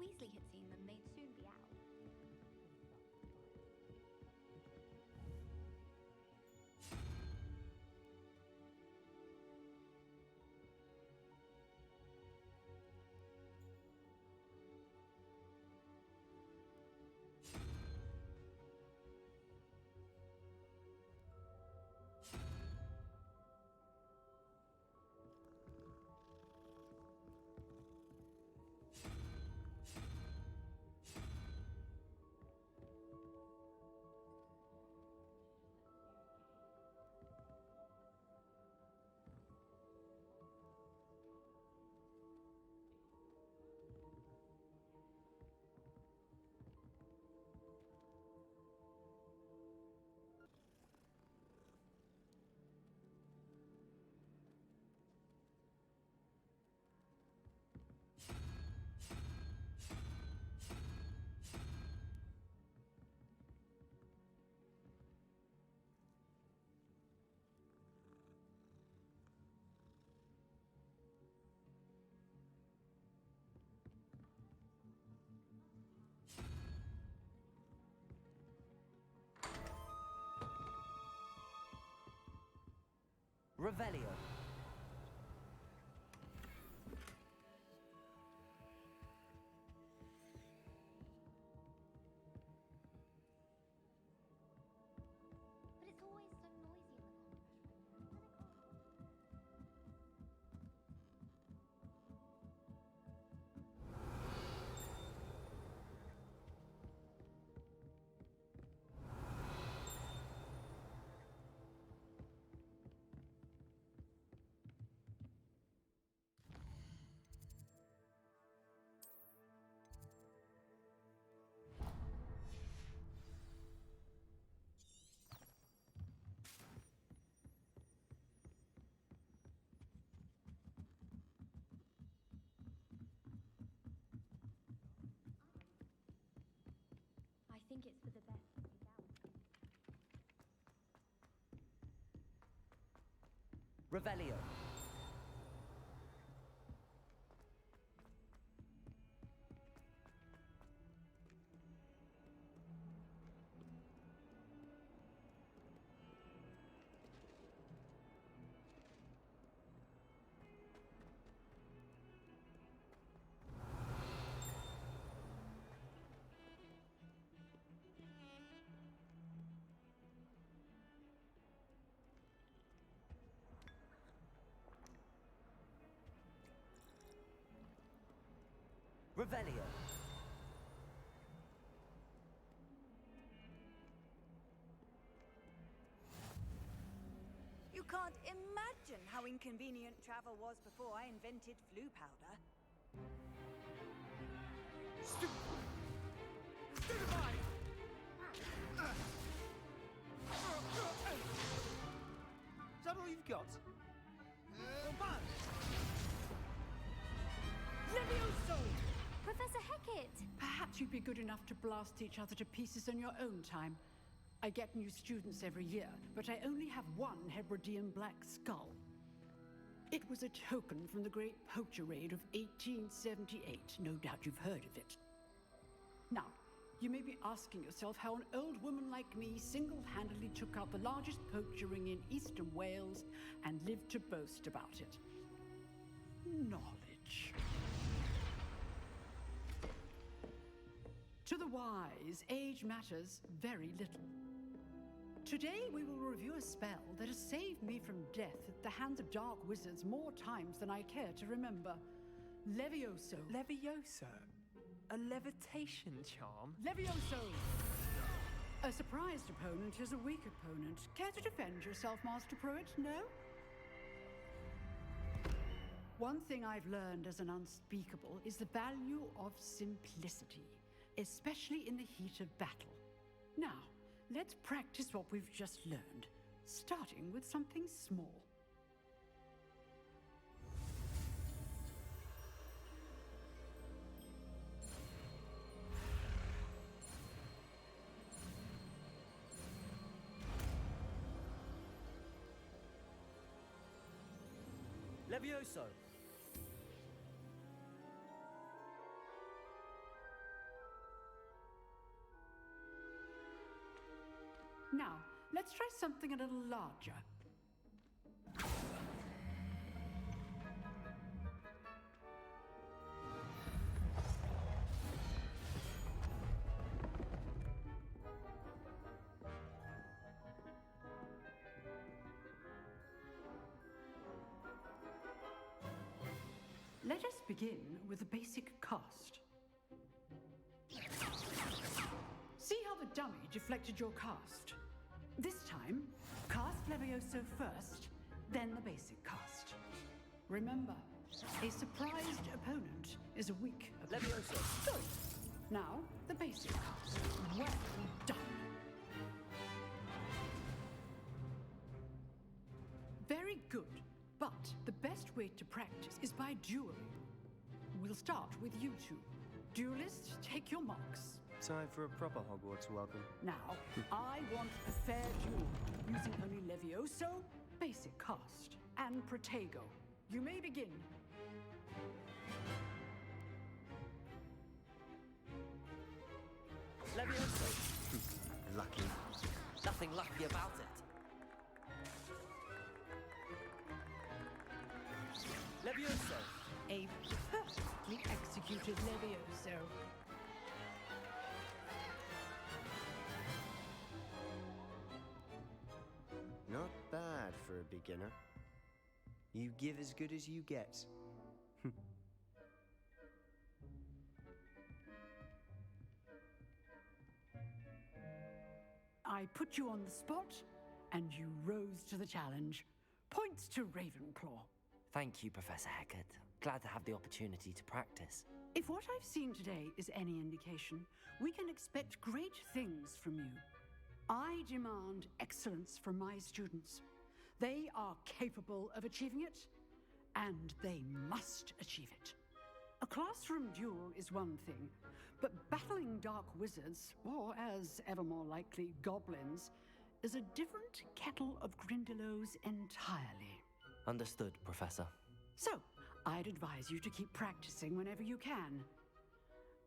Weasley had seen them, they'd soon be out. Revelio. But it's always so noisy in the I think it's for the best that he's out. Revelio. Revelio. You can't imagine how inconvenient travel was before I invented flu powder. Stupefy! Is that all you've got? Levioso! Professor Hecat! Perhaps you'd be good enough to blast each other to pieces in your own time. I get new students every year, but I only have one Hebridean black skull. It was a token from the Great Poacher Raid of 1878. No doubt you've heard of it. Now, you may be asking yourself how an old woman like me single-handedly took out the largest poacher ring in eastern Wales and lived to boast about it. Knowledge. To the wise, age matters very little. Today we will review a spell that has saved me from death at the hands of dark wizards more times than I care to remember. Levioso. Levioso? A levitation charm? Levioso! A surprised opponent is a weak opponent. Care to defend yourself, Master Pruitt? No? One thing I've learned as an unspeakable is the value of simplicity, especially in the heat of battle. Now, let's practice what we've just learned, starting with something small. Levioso. Now, let's try something a little larger. Let us begin with the basic cast. See how the dummy deflected your cast? This time, cast Levioso first, then the basic cast. Remember, a surprised opponent is a weak opponent. Levioso. Good. Now, the basic cast. Well done. Very good. But the best way to practice is by dueling. We'll start with you two. Duelists, take your marks. Time for a proper Hogwarts welcome. Now, I want a fair duel, using only Levioso, basic cast, and Protego. You may begin. Levioso. Lucky. Nothing lucky about it. Levioso. A perfectly executed Levioso. Not bad for a beginner. You give as good as you get. I put you on the spot, and you rose to the challenge. Points to Ravenclaw. Thank you, Professor Hecat. Glad to have the opportunity to practice. If what I've seen today is any indication, we can expect great things from you. I demand excellence from my students. They are capable of achieving it, and they must achieve it. A classroom duel is one thing, but battling dark wizards, or as ever more likely, goblins, is a different kettle of Grindylows entirely. Understood, Professor. So, I'd advise you to keep practicing whenever you can.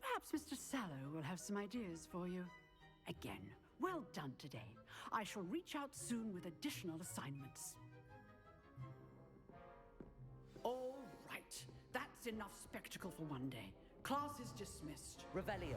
Perhaps Mr. Sallow will have some ideas for you. Again, well done today. I shall reach out soon with additional assignments. All right, that's enough spectacle for one day. Class is dismissed. Revelio.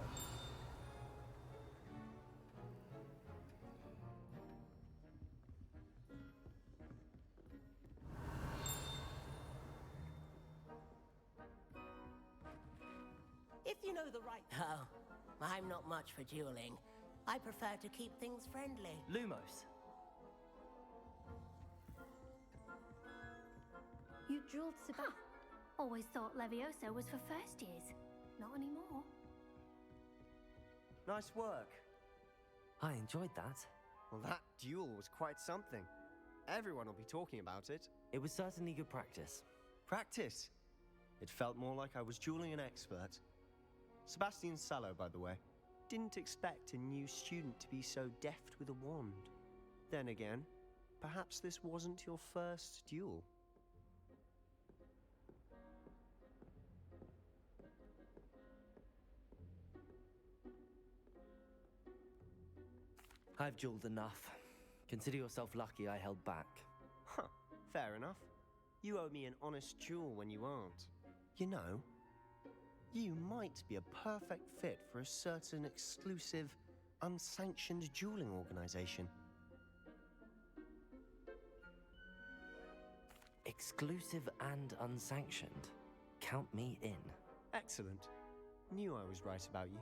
If you know the right... Oh, I'm not much for dueling. I prefer to keep things friendly. Lumos. You dueled Sebastian. Always thought Levioso was for first years. Not anymore. Nice work. I enjoyed that. Well, that duel was quite something. Everyone will be talking about it. It was certainly good practice. Practice? It felt more like I was dueling an expert. Sebastian Sallow, by the way. Didn't expect a new student to be so deft with a wand. Then again, perhaps this wasn't your first duel. I've dueled enough. Consider yourself lucky I held back. Huh, fair enough. You owe me an honest duel when you aren't. You know, you might be a perfect fit for a certain exclusive, unsanctioned dueling organization. Exclusive and unsanctioned. Count me in. Excellent. Knew I was right about you.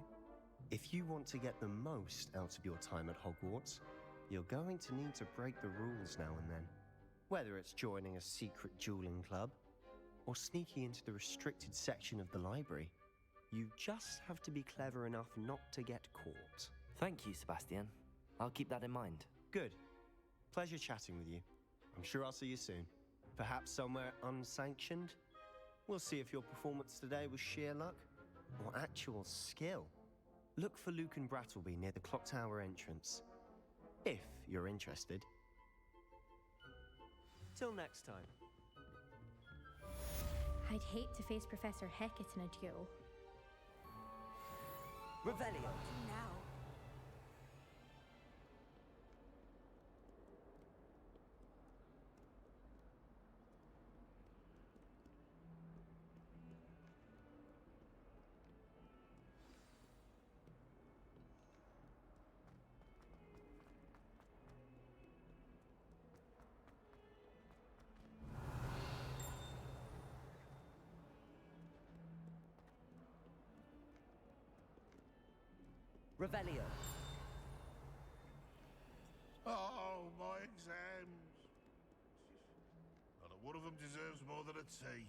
If you want to get the most out of your time at Hogwarts, you're going to need to break the rules now and then. Whether it's joining a secret dueling club, or sneaking into the restricted section of the library, you just have to be clever enough not to get caught. Thank you, Sebastian. I'll keep that in mind. Good. Pleasure chatting with you. I'm sure I'll see you soon. Perhaps somewhere unsanctioned? We'll see if your performance today was sheer luck or actual skill. Look for Luke and Brattleby near the clock tower entrance, if you're interested. Till next time. I'd hate to face Professor Hecat in a duel. Revelio. Now. Revelio. Oh, my exams. Not one of them deserves more than a tea.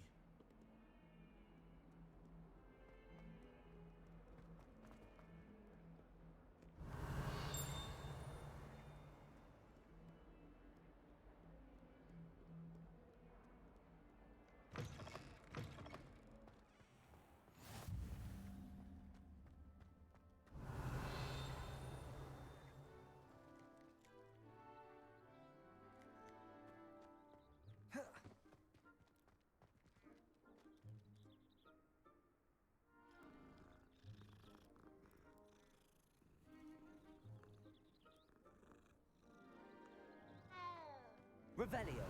Revelio.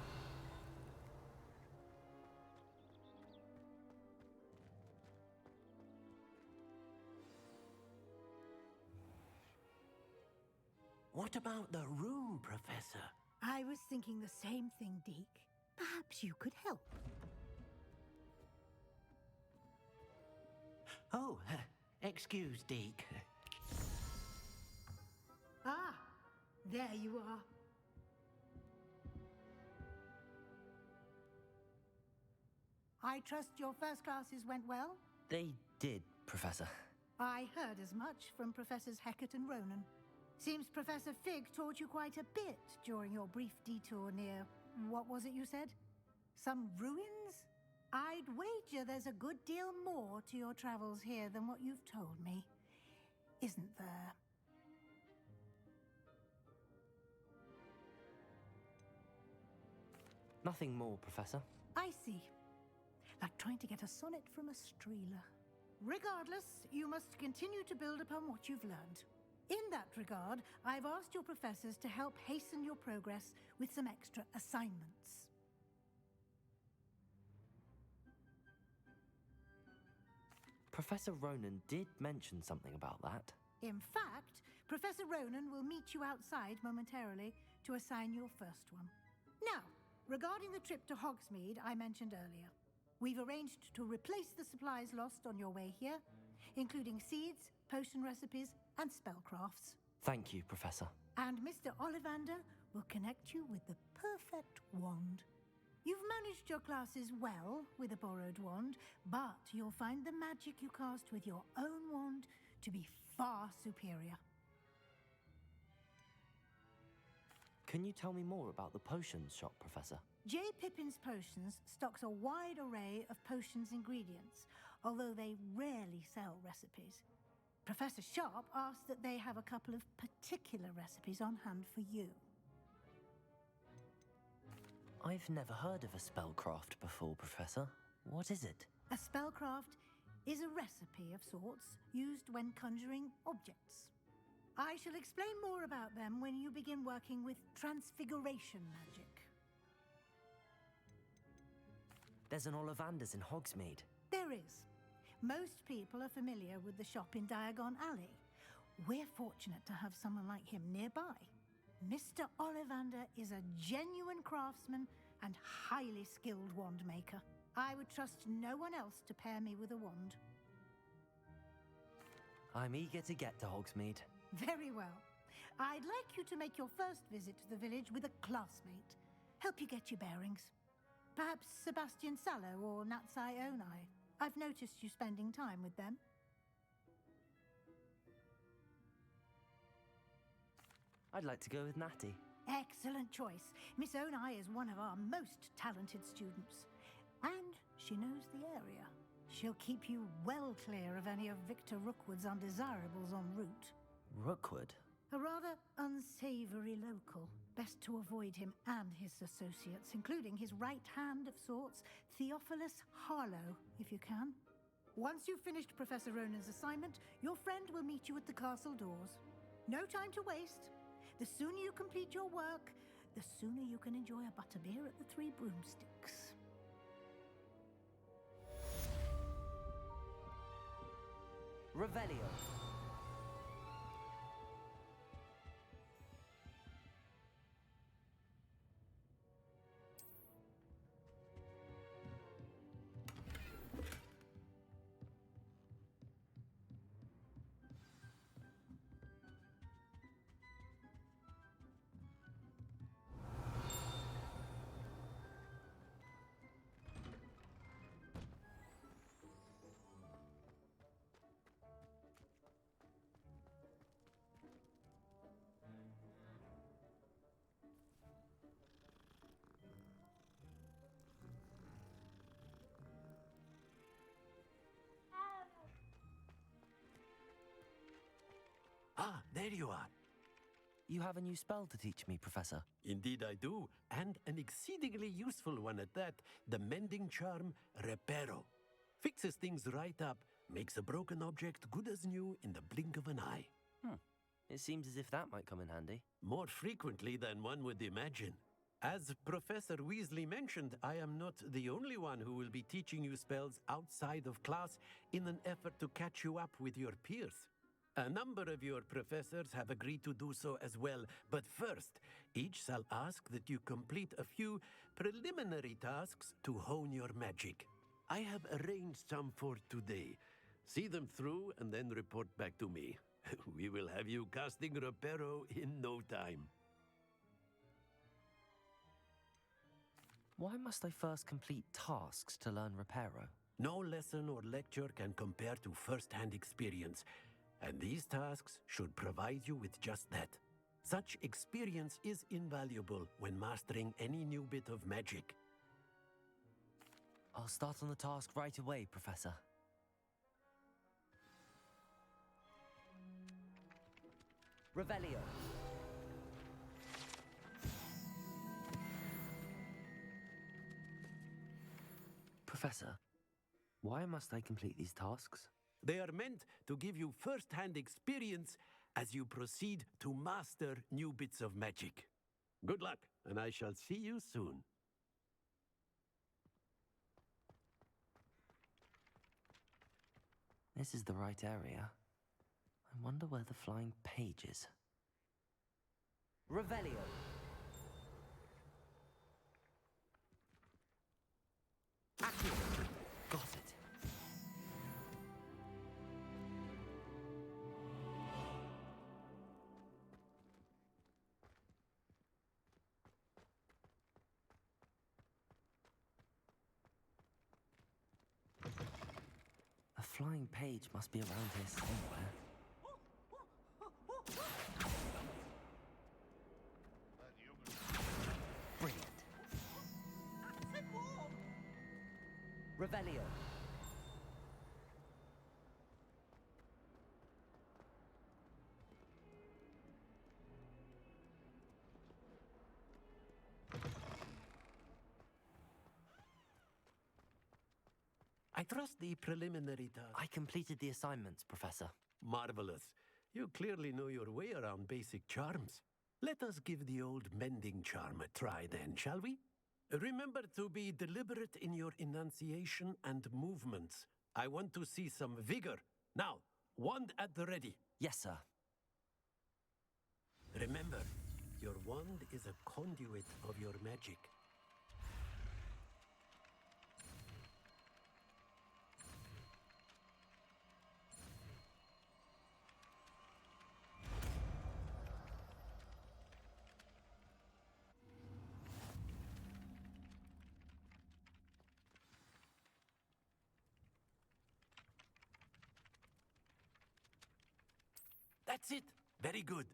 What about the room, Professor? I was thinking the same thing, Deke. Perhaps you could help. Oh, excuse, Deke. Ah, there you are. I trust your first classes went well? They did, Professor. I heard as much from Professors Hecat and Ronan. Seems Professor Fig taught you quite a bit during your brief detour near... what was it you said? Some ruins? I'd wager there's a good deal more to your travels here than what you've told me. Isn't there? Nothing more, Professor. I see. Like trying to get a sonnet from a streeler. Regardless, you must continue to build upon what you've learned. In that regard, I've asked your professors to help hasten your progress with some extra assignments. Professor Ronan did mention something about that. In fact, Professor Ronan will meet you outside momentarily to assign your first one. Now, regarding the trip to Hogsmeade I mentioned earlier, we've arranged to replace the supplies lost on your way here, including seeds, potion recipes, and spellcrafts. Thank you, Professor. And Mr. Ollivander will connect you with the perfect wand. You've managed your classes well with a borrowed wand, but you'll find the magic you cast with your own wand to be far superior. Can you tell me more about the potions shop, Professor? J. Pippin's Potions stocks a wide array of potions ingredients, although they rarely sell recipes. Professor Sharp asked that they have a couple of particular recipes on hand for you. I've never heard of a spellcraft before, Professor. What is it? A spellcraft is a recipe of sorts used when conjuring objects. I shall explain more about them when you begin working with transfiguration magic. There's an Ollivander's in Hogsmeade. There is. Most people are familiar with the shop in Diagon Alley. We're fortunate to have someone like him nearby. Mr. Ollivander is a genuine craftsman and highly skilled wand maker. I would trust no one else to pair me with a wand. I'm eager to get to Hogsmeade. Very well. I'd like you to make your first visit to the village with a classmate. Help you get your bearings. Perhaps Sebastian Sallow or Natsai Onai. I've noticed you spending time with them. I'd like to go with Natty. Excellent choice. Miss Onai is one of our most talented students. And she knows the area. She'll keep you well clear of any of Victor Rookwood's undesirables en route. Rookwood? A rather unsavory local. Best to avoid him and his associates, including his right hand of sorts, Theophilus Harlow, if you can. Once you've finished Professor Ronan's assignment, your friend will meet you at the castle doors. No time to waste. The sooner you complete your work, the sooner you can enjoy a butterbeer at the Three Broomsticks. Revelio. there you are. You have a new spell to teach me, Professor. Indeed I do, and an exceedingly useful one at that, the mending charm Reparo. Fixes things right up, makes a broken object good as new in the blink of an eye. It seems as if that might come in handy. More frequently than one would imagine. As Professor Weasley mentioned, I am not the only one who will be teaching you spells outside of class in an effort to catch you up with your peers. A number of your professors have agreed to do so as well, but first, each shall ask that you complete a few preliminary tasks to hone your magic. I have arranged some for today. See them through and then report back to me. We will have you casting Reparo in no time. Why must I first complete tasks to learn Reparo? No lesson or lecture can compare to first-hand experience, and these tasks should provide you with just that. Such experience is invaluable when mastering any new bit of magic. I'll start on the task right away, Professor. Revelio. Professor, why must I complete these tasks? They are meant to give you first-hand experience as you proceed to master new bits of magic. Good luck, and I shall see you soon. This is the right area. I wonder where the flying page is. Revelio. Accurate. Got it. A flying page must be around here somewhere. Brilliant. Revelio. I trust the preliminary task. I completed the assignments, Professor. Marvelous. You clearly know your way around basic charms. Let us give the old mending charm a try then, shall we? Remember to be deliberate in your enunciation and movements. I want to see some vigor. Now, wand at the ready. Yes, sir. Remember, your wand is a conduit of your magic. That's it. Very good.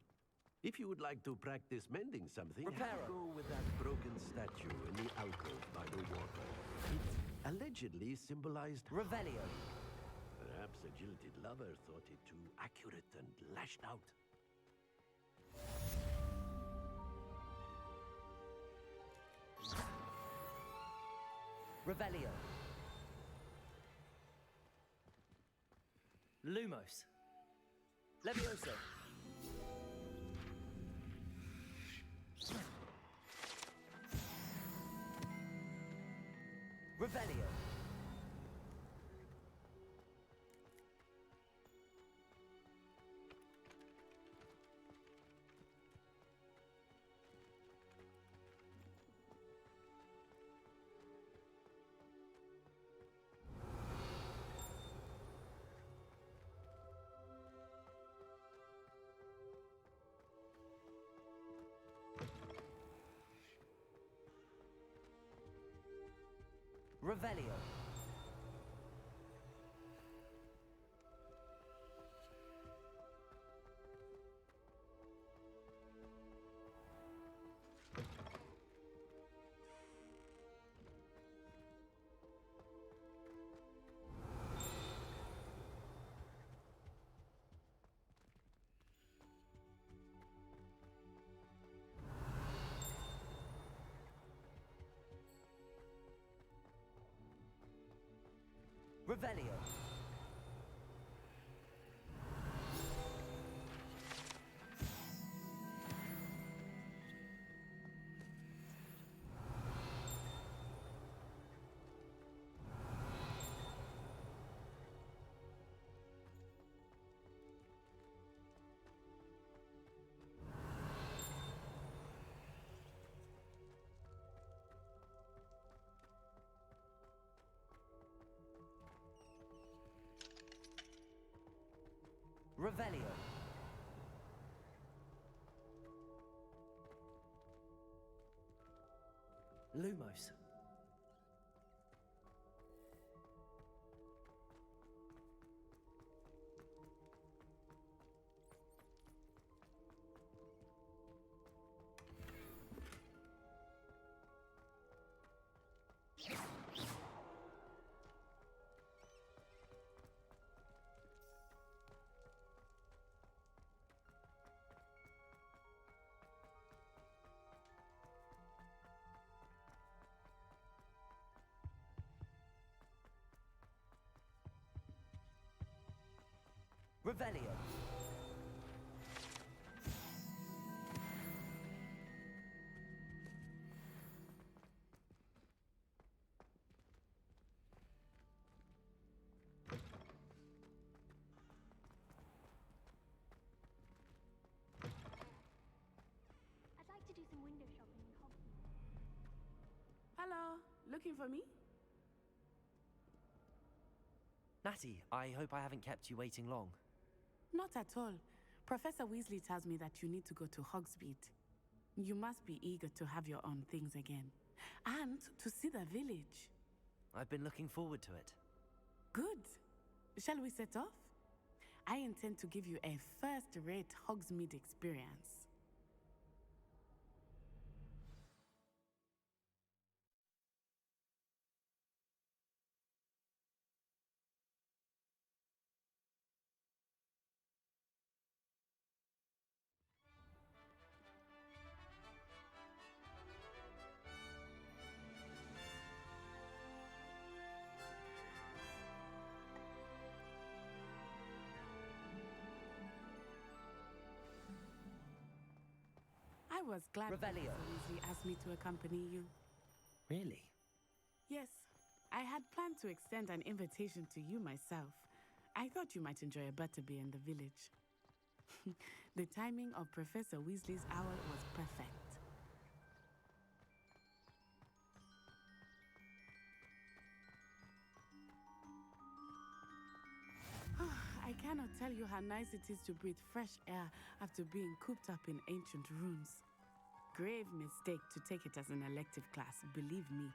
If you would like to practice mending something, Reparo. go with that broken statue in the alcove by the water. It allegedly symbolized Revelio. Perhaps a jilted lover thought it too accurate and lashed out. Revelio. Lumos. Levioso. Revelio. Revelio. Revelio. Revelio. Lumos. Revelio. I'd like to do some window shopping in Hogwarts. Hello, looking for me? Natty, I hope I haven't kept you waiting long. Not at all. Professor Weasley tells me that you need to go to Hogsmeade. You must be eager to have your own things again. And to see the village. I've been looking forward to it. Good. Shall we set off? I intend to give you a first-rate Hogsmeade experience. I was glad Revelio. Professor Weasley asked me to accompany you. Really? Yes, I had planned to extend an invitation to you myself. I thought you might enjoy a butterbeer in the village. The timing of Professor Weasley's owl was perfect. I cannot tell you how nice it is to breathe fresh air after being cooped up in ancient rooms. Grave mistake to take it as an elective class, believe me.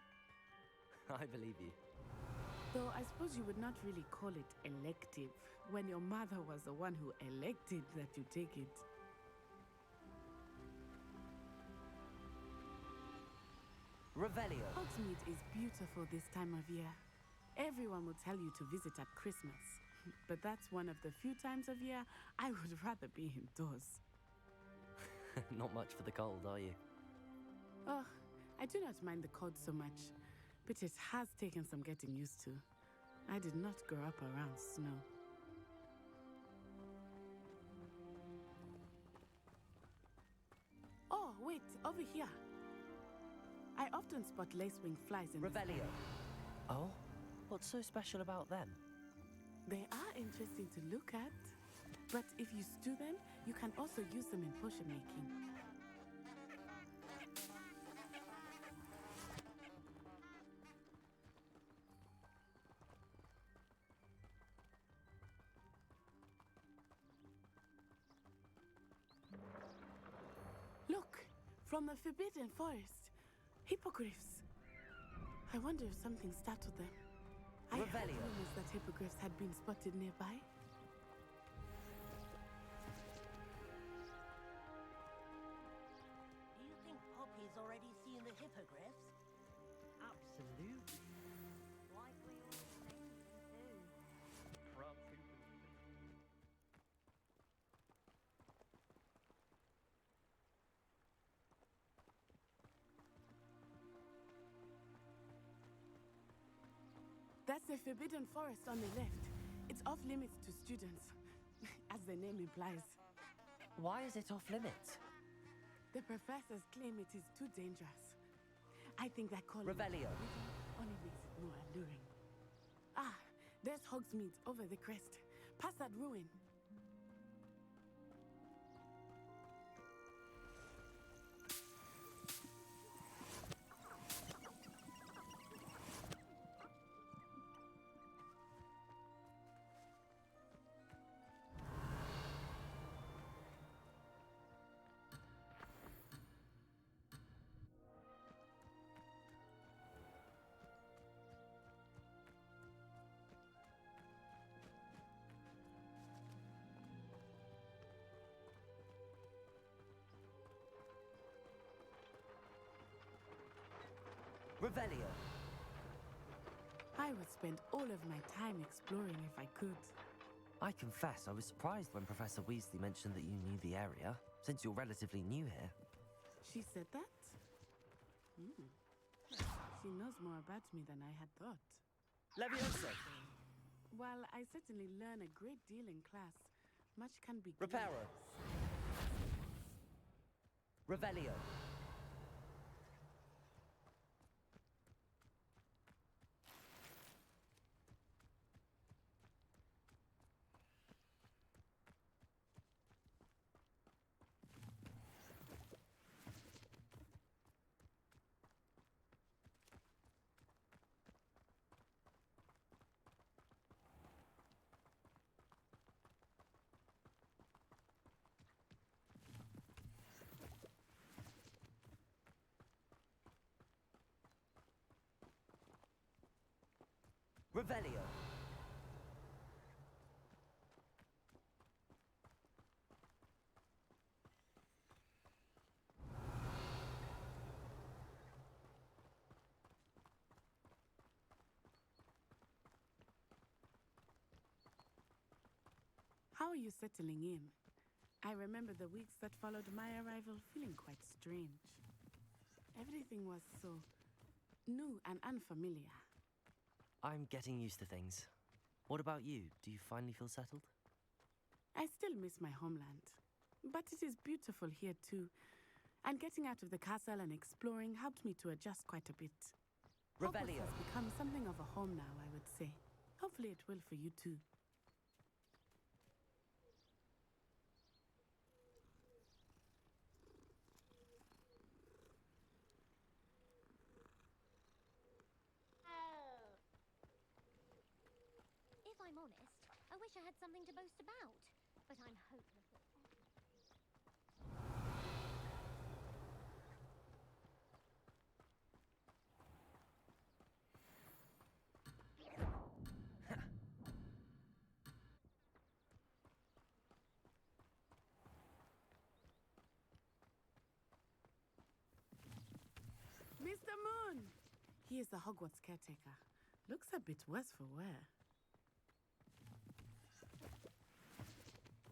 I believe you. Though I suppose you would not really call it elective when your mother was the one who elected that you take it. Revelio. Hogsmeade is beautiful this time of year. Everyone will tell you to visit at Christmas. But that's one of the few times of year I would rather be indoors. Not much for the cold, are you? Oh, I do not mind the cold so much, but it has taken some getting used to. I did not grow up around snow. Oh, wait, over here. I often spot lacewing flies in the sky. Revelio. Oh? What's so special about them? They are interesting to look at, but if you stew them, you can also use them in potion making. Look, from the Forbidden Forest, hippogriffs. I wonder if something startled them. I heard Revelio. rumors that hippogriffs had been spotted nearby. Do you think Poppy's already seen the hippogriffs? Absolutely. Like we already noticed them too. That's the forbidden forest on the left. It's off limits to students, as the name implies. Why is it off limits? The professors claim it is too dangerous. I think that calling Revelio. only makes it more alluring. Ah, there's Hogsmeade over the crest. Past that ruin. Revelio. I would spend all of my time exploring if I could. I confess, I was surprised when Professor Weasley mentioned that you knew the area, since you're relatively new here. She said that? She knows more about me than I had thought. Leviosa. While I certainly learn a great deal in class, much can be Reparo. Revelio. Revelio. How are you settling in? I remember the weeks that followed my arrival feeling quite strange. Everything was so new and unfamiliar. I'm getting used to things. What about you? Do you finally feel settled? I still miss my homeland, but it is beautiful here too. And getting out of the castle and exploring helped me to adjust quite a bit. Revelio. Hogwarts has become something of a home now, I would say. Hopefully it will for you too. If I'm honest, I wish I had something to boast about, but I'm hopeless at Mr. Moon! He is the Hogwarts caretaker. Looks a bit worse for wear.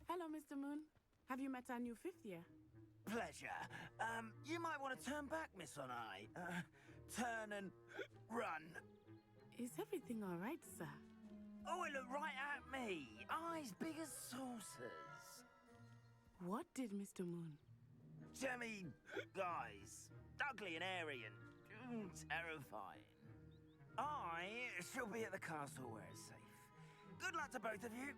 Hello, Mr. Moon. Have you met our new fifth year? Pleasure. You might want to turn back, Miss Onai. Turn and run. Is everything all right, sir? Oh, it looked right at me. Eyes big as saucers. What did Mr. Moon? Jemmy guys. Ugly and airy and terrifying. I shall be at the castle where it's safe. Good luck to both of you.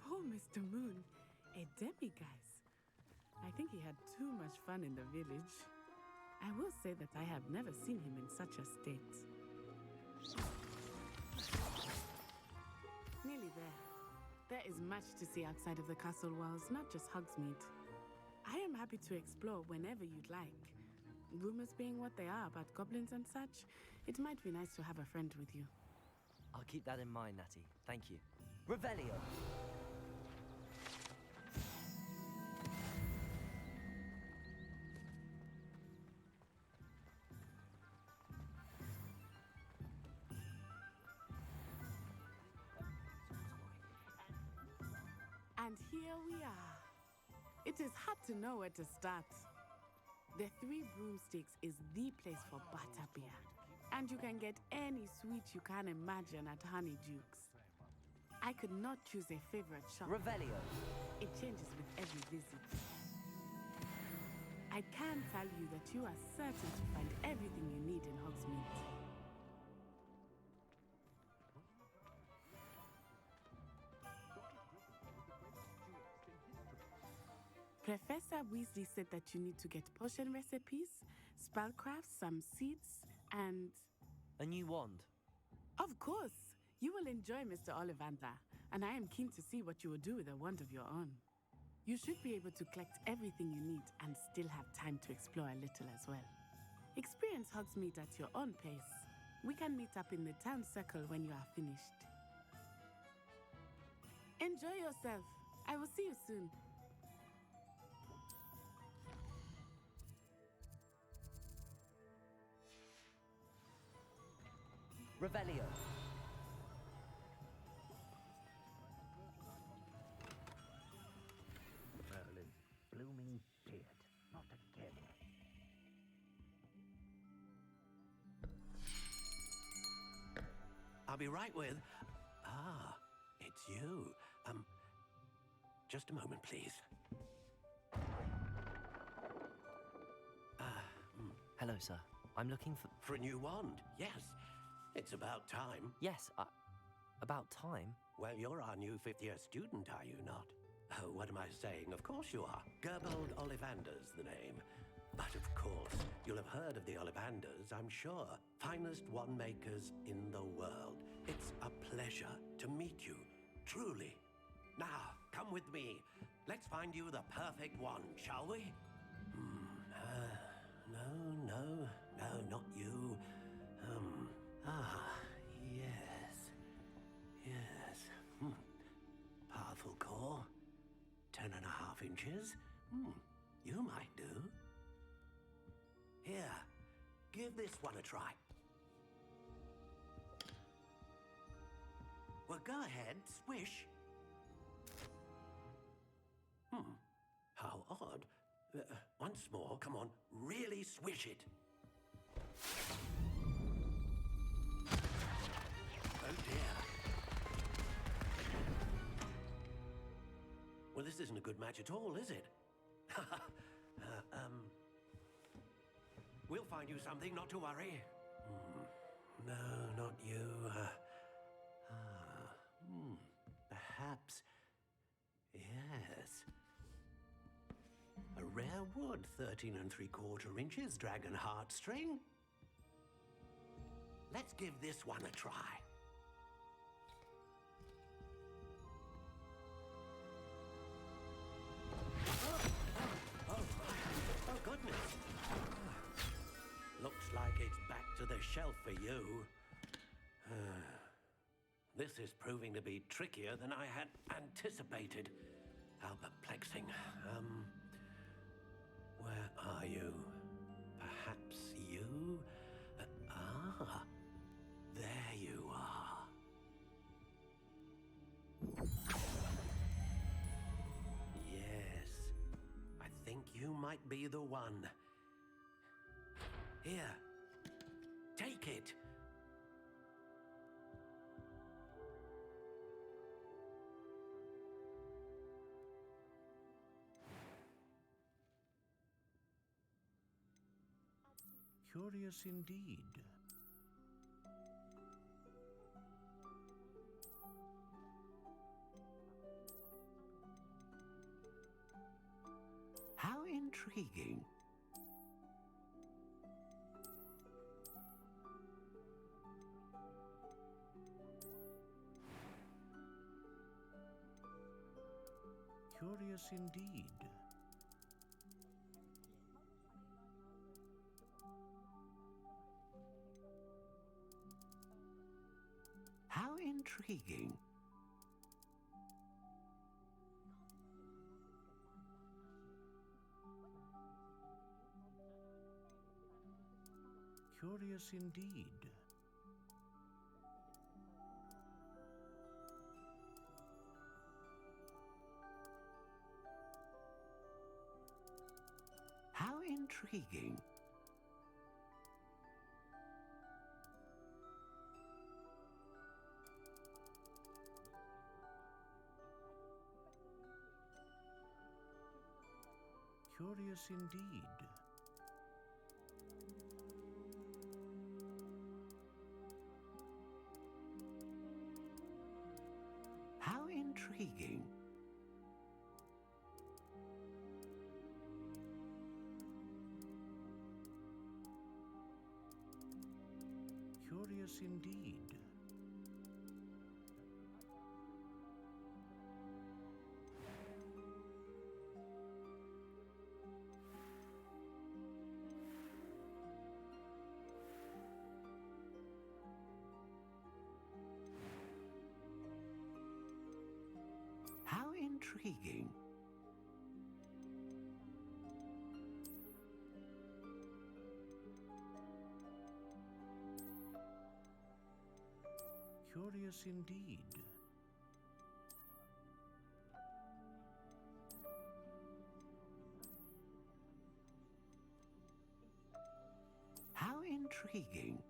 Poor Mr. Moon. A demiguise. I think he had too much fun in the village. I will say that I have never seen him in such a state. Nearly there. There is much to see outside of the castle walls, not just Hogsmeade. I am happy to explore whenever you'd like. Rumors being what they are about goblins and such, it might be nice to have a friend with you. I'll keep that in mind, Natty. Thank you. Revelio. And here we are. It is hard to know where to start. The Three Broomsticks is the place for butterbeer. And you can get any sweet you can imagine at Honeyduke's. I could not choose a favorite shop. Revelio. It changes with every visit. I can tell you that you are certain to find everything you need in Hogsmeade. Professor Weasley said that you need to get potion recipes, spellcrafts, some seeds, and... A new wand. Of course! You will enjoy Mr. Ollivander, and I am keen to see what you will do with a wand of your own. You should be able to collect everything you need and still have time to explore a little as well. Experience Hogsmeade at your own pace. We can meet up in the town circle when you are finished. Enjoy yourself. I will see you soon. Revelio. Merlin's blooming beard. Not again. I'll be right with... Ah, it's you. Just a moment, please. Hello, sir. I'm looking for... For a new wand, yes. It's about time. Yes, about time? Well, you're our new fifth-year student, are you not? Oh, what am I saying? Of course you are. Gerbold Ollivander's the name. But of course, you'll have heard of the Ollivanders, I'm sure. Finest wand makers in the world. It's a pleasure to meet you, truly. Now, come with me. Let's find you the perfect wand, shall we? No, not you. Yes. Powerful core. 10.5 inches. You might do. Here, give this one a try. Well, go ahead, swish. How odd. Once more, come on, really swish it. Oh dear. Well, this isn't a good match at all, is it? We'll find you something, not to worry. No, not you. Perhaps. Yes. A rare wood, 13 3/4 inches, dragon heartstring. Let's give this one a try. Oh, goodness. Looks like it's back to the shelf for you. This is proving to be trickier than I had anticipated. How perplexing. Where are you? Perhaps you? There you are. Yes, I think you might be the one. Here, take it. Curious indeed. How intriguing. Curious indeed. How intriguing. Curious indeed. How intriguing. Curious indeed. How intriguing. Curious indeed. How intriguing. Curious indeed. How intriguing.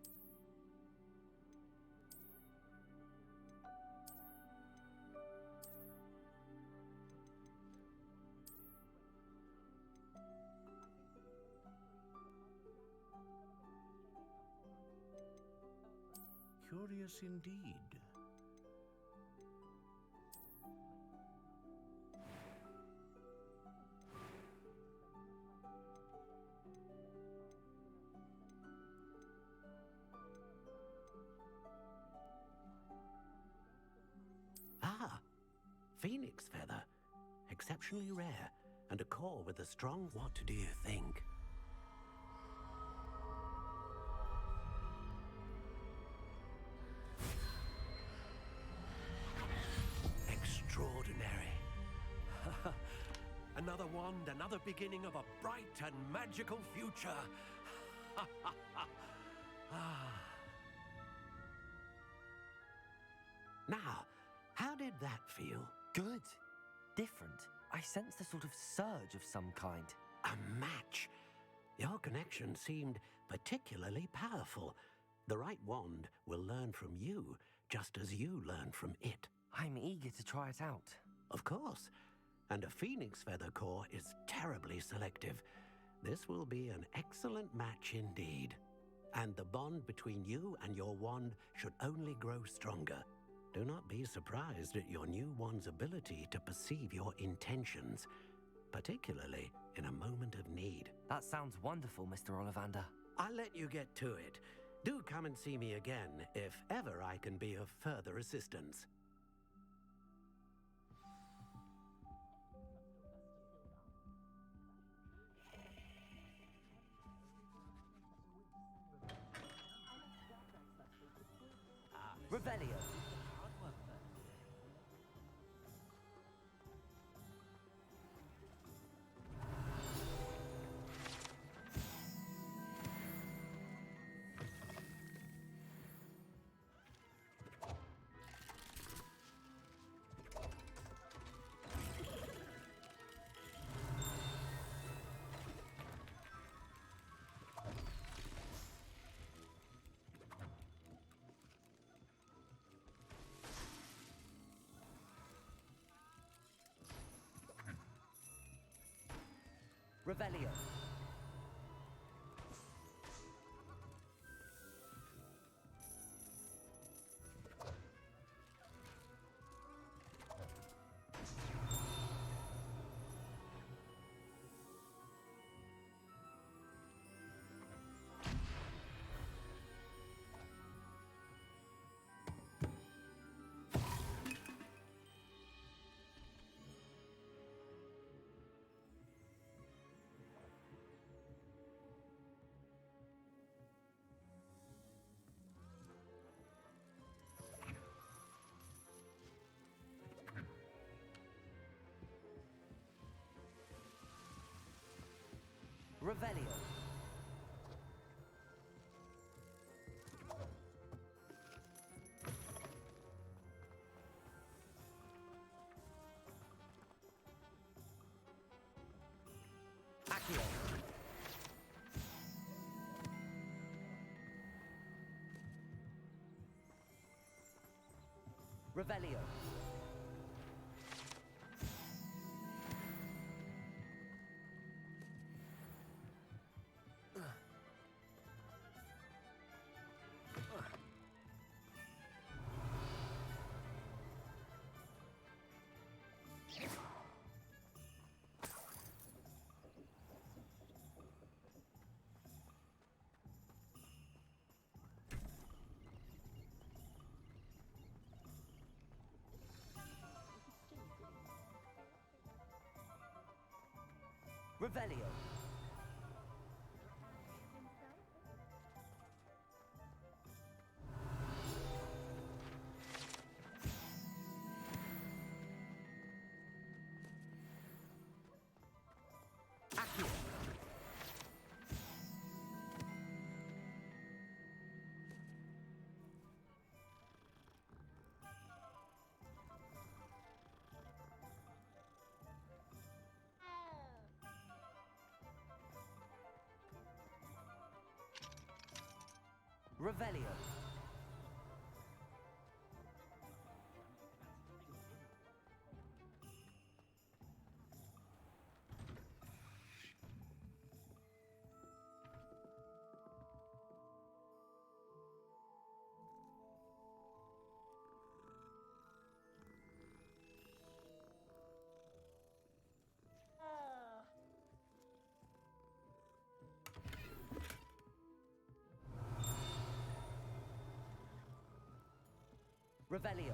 Curious indeed. Ah, phoenix feather. Exceptionally rare, and a core with a strong... What do you think? Extraordinary. Another wand, another beginning of a bright and magical future. Now, how did that feel? Good. Different. I sensed a sort of surge of some kind. A match. Your connection seemed particularly powerful. The right wand will learn from you, just as you learn from it. I'm eager to try it out. Of course. And a phoenix feather core is terribly selective. This will be an excellent match indeed. And the bond between you and your wand should only grow stronger. Do not be surprised at your new wand's ability to perceive your intentions, particularly in a moment of need. That sounds wonderful, Mr. Ollivander. I'll let you get to it. Do come and see me again if ever I can be of further assistance. Revelio. Revelio. Revelio. Accio. Revelio. Revelio. Accio. Revelio. Revelio.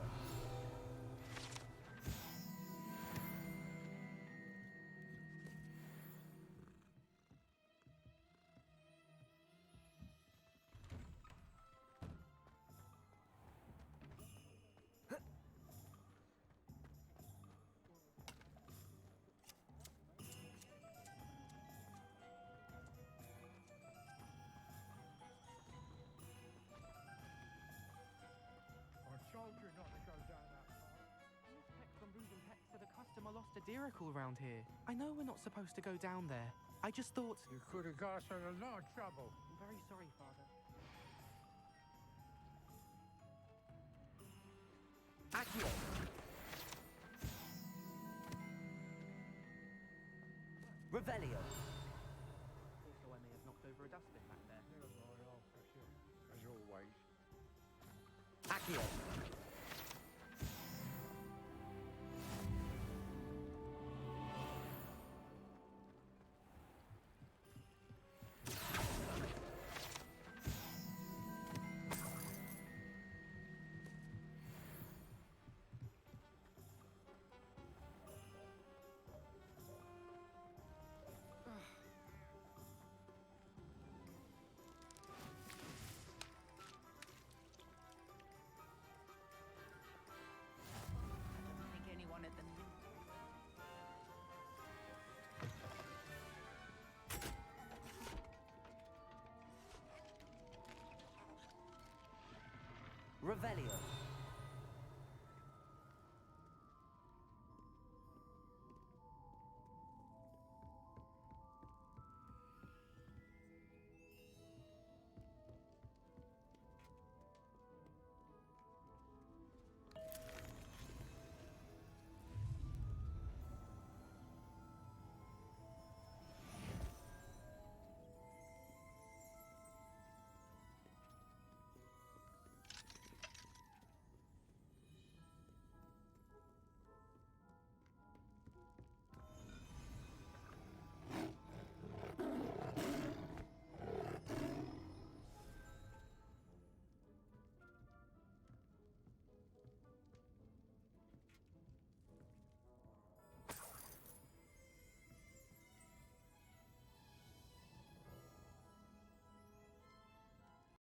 Lost a diricle round here. I know we're not supposed to go down there. I just thought... You could have got us in a lot of trouble. I'm very sorry, Father. Accio. Revelio. Also, I may have knocked over a dustbin back there. Never mind, I'll fix it. As always. Accio. Revelio.